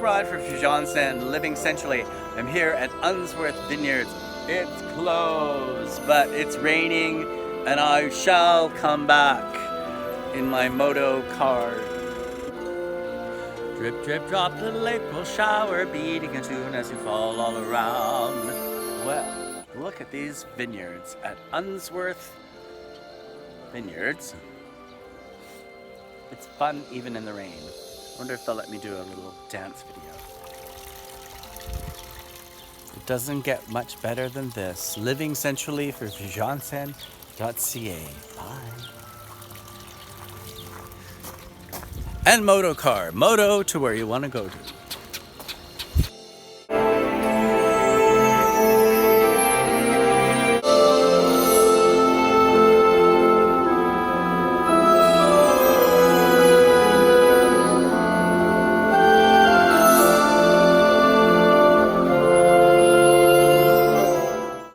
ride for Janssen, living centrally. I'm here at Unsworth Vineyards. It's closed, but it's raining and I shall come back in my moto car. Drip, drip, drop, little April shower, beating a tune as you fall all around. Well, look at these vineyards at Unsworth Vineyards. It's fun even in the rain. Wonder if they'll let me do a little dance video. It doesn't get much better than this. Living centrally for Janssen.ca. Bye. And Moto car. Moto to where you want to go to.